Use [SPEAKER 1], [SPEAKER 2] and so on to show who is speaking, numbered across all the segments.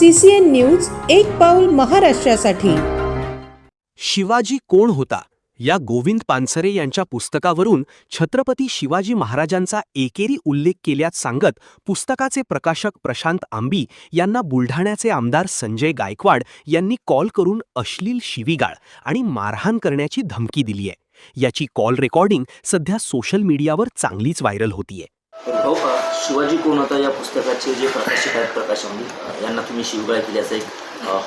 [SPEAKER 1] CCN news एक पाऊल महाराष्ट्रासाठी।
[SPEAKER 2] शिवाजी कोण होता या गोविंद पानसरे यांच्या पुस्तकावरून छत्रपती शिवाजी महाराजांचा एकेरी उल्लेख केल्यात सांगत पुस्तकाचे प्रकाशक प्रशांत आंबी यांना बुलढाण्याचे आमदार संजय गायकवाड यांनी कॉल करून अश्लील शिवीगाळ आणि मारहाण करण्याची धमकी दिली आहे। याची कॉल रेकॉर्डिंग सध्या सोशल मीडियावर चांगलीच व्हायरल होतीये।
[SPEAKER 3] शिवाजी कोण होता या पुस्तकाचे जे प्रकाशक आहेत प्रकाश आंबी यांना तुम्ही शिवीगाळ केल्याचा एक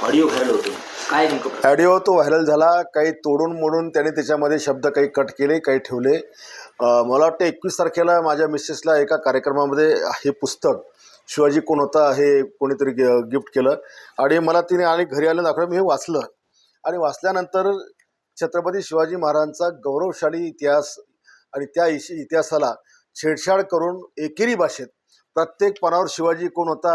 [SPEAKER 3] ऑडिओ व्हायरल होतो। काय नेमकं
[SPEAKER 4] ऑडिओ तो व्हायरल झाला, काही तोडून मोडून त्याने त्याच्यामध्ये शब्द काही कट केले, काही ठेवले। मला वाटतं 21 तारखेला माझ्या मिसेसला एका कार्यक्रमामध्ये हे पुस्तक शिवाजी कोण होता हे कोणीतरी गिफ्ट केलं आणि मला तिने आणि घरी आलं दाखवलं। मी हे वाचलं आणि वाचल्यानंतर छत्रपती शिवाजी महाराजांचा गौरवशाली इतिहास आणि त्या इतिहासाला छेडछाड करून एकेरी भाषेत प्रत्येक पानावर शिवाजी कोण होता,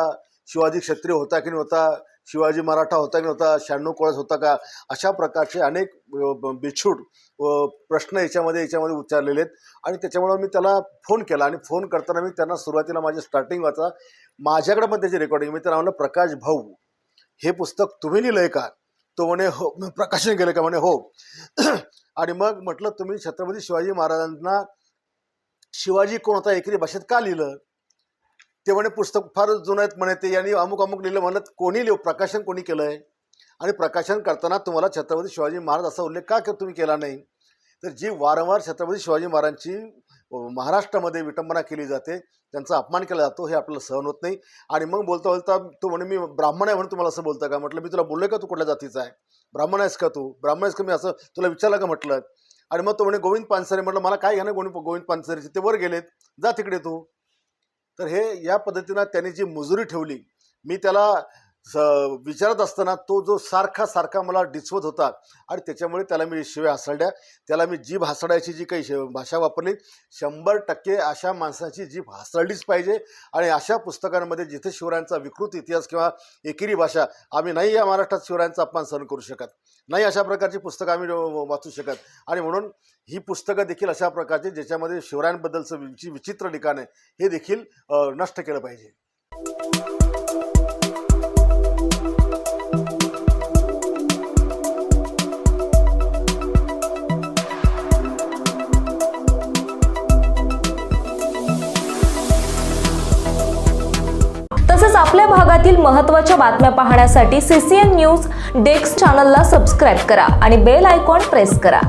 [SPEAKER 4] शिवाजी क्षत्रिय होता की नव्हता, शिवाजी मराठा होता की नव्हता, 96 कोळस होता का, अशा प्रकारचे अनेक बेछूट प्रश्न याच्यामध्ये उच्चारलेले आहेत। आणि त्याच्यामुळे मी त्याला फोन केला आणि फोन करताना मी त्यांना सुरुवातीला माझे स्टार्टिंग वाचा माझ्याकडे पण त्याची रेकॉर्डिंग मी त्यांना म्हणलं, प्रकाश भाऊ हे पुस्तक तुम्ही लिहिलं आहे का? तो म्हणे हो। प्रकाशन केलं का? म्हणे हो। आणि मग म्हटलं तुम्ही छत्रपती शिवाजी महाराजांना शिवाजी कोण होता एकेरी भाषेत का लिहिलं? ते म्हणे पुस्तक फार जुनं आहेत म्हणे, ते यांनी अमुक अमुक लिहिलं। म्हणत कोणी प्रकाशन कोणी केलं आहे आणि प्रकाशन करताना तुम्हाला छत्रपती शिवाजी महाराज असा उल्लेख का तुम्ही केला नाही? तर जी वारंवार छत्रपती शिवाजी महाराजांची महाराष्ट्रामध्ये विटंबना केली जाते, त्यांचा अपमान केला जातो, हे आपल्याला सहन होत नाही। आणि मग बोलता बोलता तो म्हणे मी ब्राह्मण आहे म्हणून तुम्हाला असं बोलतं का? म्हटलं मी तुला बोललो का तू कुठल्या जातीचा आहे? ब्राह्मण आहेस का तू? ब्राह्मण आहेस का? मी असं तुला विचारलं का म्हटलं? आणि मग तो म्हणे गोविंद पानसरे। म्हटलं मला काय घ्या ना गोविंद पानसरेचे, ते वर गेलेत, जा तिकडे तू। तर हे या पद्धतीनं त्यांनी जी मुजुरी ठेवली, मी त्याला विचारत असताना तो जो सारखा मला डिचवत होता आणि त्याच्यामुळे त्याला मी शिव्या हासड्या, त्याला मी जीभ हासडायची जी काही भाषा वापरली, 100% अशा माणसाची जीभ हासडलीच पाहिजे। आणि अशा पुस्तकांमध्ये जिथे शिवरायांचा विकृत इतिहास किंवा एकेरी भाषा, आम्ही नाही या महाराष्ट्रात शिवरायांचा अपमान सहन करू शकत, नाही अशा प्रकारची पुस्तकं आम्ही वाचू शकत। आणि म्हणून ही पुस्तकं देखील अशा प्रकारची ज्याच्यामध्ये शिवरायांबद्दलचं जी विचित्र लिखाण आहे हे देखील नष्ट केलं पाहिजे।
[SPEAKER 5] तसेच आपल्या भागातील महत्त्वाच्या बातम्या पाहण्यासाठी CCN न्यूज डेस्क चॅनलला सबस्क्राइब करा आणि बेल आयकॉन प्रेस करा।